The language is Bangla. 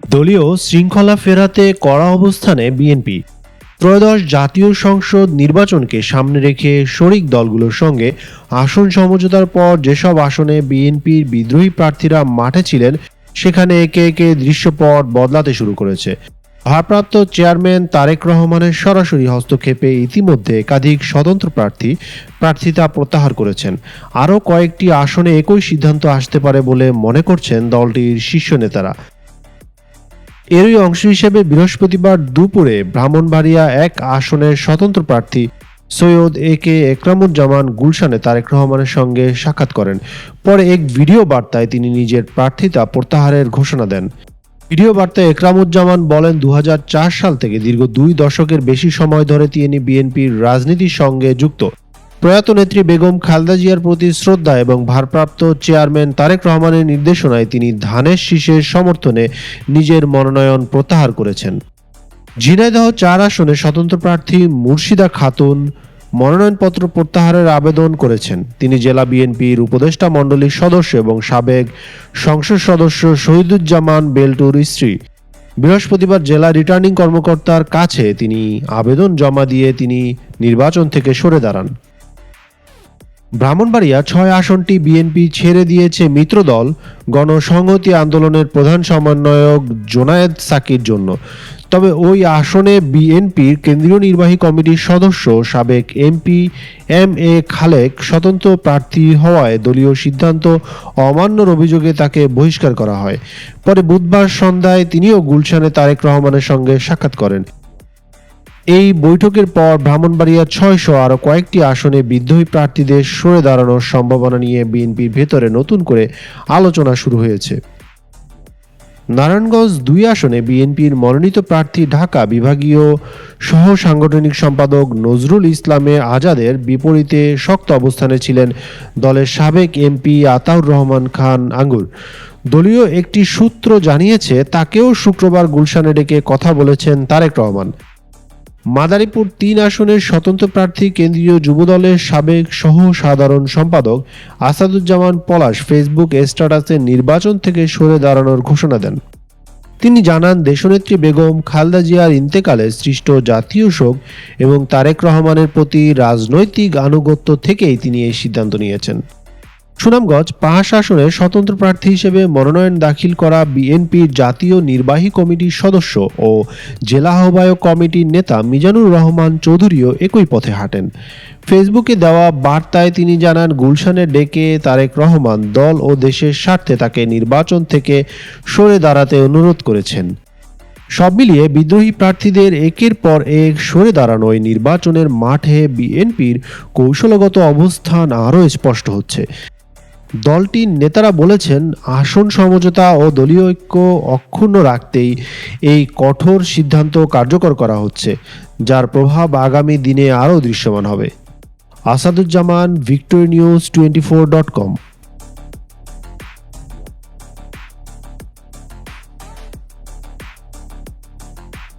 দলীয় শৃঙ্খলা ফেরাতে কড়া অবস্থানে বিএনপি। ত্রয়োদশ জাতীয় সংসদ নির্বাচনকে সামনে রেখে শরিক দলগুলোর সঙ্গে আসন সমঝোতার পর যেসব আসনে বিএনপির বিদ্রোহী প্রার্থীরা মাঠে ছিলেন, সেখানে একে একে দৃশ্যপট বদলাতে শুরু করেছে। ভারপ্রাপ্ত চেয়ারম্যান তারেক রহমানের সরাসরি হস্তক্ষেপে ইতিমধ্যে একাধিক স্বতন্ত্র প্রার্থিতা প্রত্যাহার করেছেন। আরও কয়েকটি আসনে একই সিদ্ধান্ত আসতে পারে বলে মনে করছেন দলটির শীর্ষ নেতারা। এরই অংশ হিসেবে বৃহস্পতিবার দুপুরে ব্রাহ্মণবাড়িয়া এক আসনের স্বতন্ত্র প্রার্থী সৈয়দ এ.কে একরামুজ্জামান গুলশানে তারেক রহমানের সঙ্গে সাক্ষাৎ করেন। পরে এক ভিডিও বার্তায় তিনি নিজের প্রার্থিতা প্রত্যাহারের ঘোষণা দেন। ভিডিও বার্তায় একরামুজ্জামান বলেন, 2004 সাল থেকে দীর্ঘ 2 দশকের বেশি সময় ধরে তিনি বিএনপির রাজনীতির সঙ্গে যুক্ত। প্রয়াত নেত্রী বেগম খালেদা জিয়ার প্রতি শ্রদ্ধা এবং ভারপ্রাপ্ত চেয়ারম্যান তারেক রহমানের নির্দেশনায় তিনি ধানের শীষের সমর্থনে নিজের মনোনয়ন প্রত্যাহার করেছেন। ঝিনাইদহ 4 আসনে স্বতন্ত্র প্রার্থী মুর্শিদা খাতুন মনোনয়নপত্র প্রত্যাহারের আবেদন করেছেন। তিনি জেলা বিএনপির উপদেষ্টা মণ্ডলীর সদস্য এবং সাবেক সংসদ সদস্য শহীদুজ্জামান বেল্টুর স্ত্রী। বৃহস্পতিবার জেলা রিটার্নিং কর্মকর্তার কাছে তিনি আবেদন জমা দিয়ে তিনি নির্বাচন থেকে সরে দাঁড়ান। ব্রাহ্মণবাড়িয়া 6 আসনটি বিএনপি ছেড়ে দিয়েছে মিত্রদল গণসংহতি আন্দোলনের প্রধান সমন্বয়ক জোনায়েদ সাকির জন্য। তবে ওই আসনে বিএনপির কেন্দ্রীয় নির্বাহী কমিটির সদস্য সাবেক এমপি এম.এ. খালেক স্বতন্ত্র প্রার্থী হওয়ায় দলীয় সিদ্ধান্ত অমান্যর অভিযোগে তাকে বহিষ্কার করা হয়। পরে বুধবার সন্ধ্যায় তিনিও গুলশানে তারেক রহমানের সঙ্গে সাক্ষাৎ করেন। এই বৈঠকের পর ব্রাহ্মণবাড়িয়া 600 আরও কয়েকটি আসনে বিদ্রোহী প্রার্থীদের সরে দাঁড়ানোর সম্ভাবনা নিয়ে বিএনপির ভেতরে নতুন করে আলোচনা শুরু হয়েছে। নারায়ণগঞ্জ 2 আসনে বিএনপির মনোনীত প্রার্থী ঢাকা বিভাগীয় সহ সাংগঠনিক সম্পাদক নজরুল ইসলামে আজাদের বিপরীতে শক্ত অবস্থানে ছিলেন দলের সাবেক এমপি আতাউর রহমান খান আঙ্গুর। দলীয় একটি সূত্র জানিয়েছে, তাকেও শুক্রবার গুলশানে ডেকে কথা বলেছেন তারেক রহমান। মাদারীপুর 3 আসনের স্বতন্ত্র প্রার্থী কেন্দ্রীয় যুবদলের সাবেক সহ সাধারণ সম্পাদক আসাদুজ্জামান পলাশ ফেসবুক স্ট্যাটাসে নির্বাচন থেকে সরে দাঁড়ানোর ঘোষণা দেন। তিনি জানান, দেশনেত্রী বেগম খালেদা জিয়ার ইন্তেকালে সৃষ্ট জাতীয় শোক এবং তারেক রহমানের প্রতি রাজনৈতিক আনুগত্য থেকেই তিনি এই সিদ্ধান্ত নিয়েছেন। সুনামগঞ্জ 5 আসনে স্বতন্ত্র প্রার্থী হিসেবে মনোনয়ন দাখিল করা বিএনপির জাতীয় নির্বাহী কমিটির সদস্য ও জেলা আহ্বায়ক কমিটির নেতা মিজানুর রহমান চৌধুরীও একই পথে হাঁটেন। ফেসবুকে দেওয়া বার্তায় তিনি জানান, গুলশানে ডেকে তারেক রহমান দল ও দেশের স্বার্থে তাকে নির্বাচন থেকে সরে দাঁড়াতে অনুরোধ করেছেন। সব মিলিয়ে বিদ্রোহী প্রার্থীদের একের পর এক সরে দাঁড়ানোয় নির্বাচনের মাঠে বিএনপির কৌশলগত অবস্থান আরও স্পষ্ট হচ্ছে। দলটির নেতারা বলেছেন, আসন সমঝোতা ও দলীয় ঐক্য অক্ষুণ্ণ রাখতেই এই কঠোর সিদ্ধান্ত কার্যকর করা হচ্ছে, যার প্রভাব আগামী দিনে আরও দৃশ্যমান হবে। Asaduzzaman, victory news 24.com।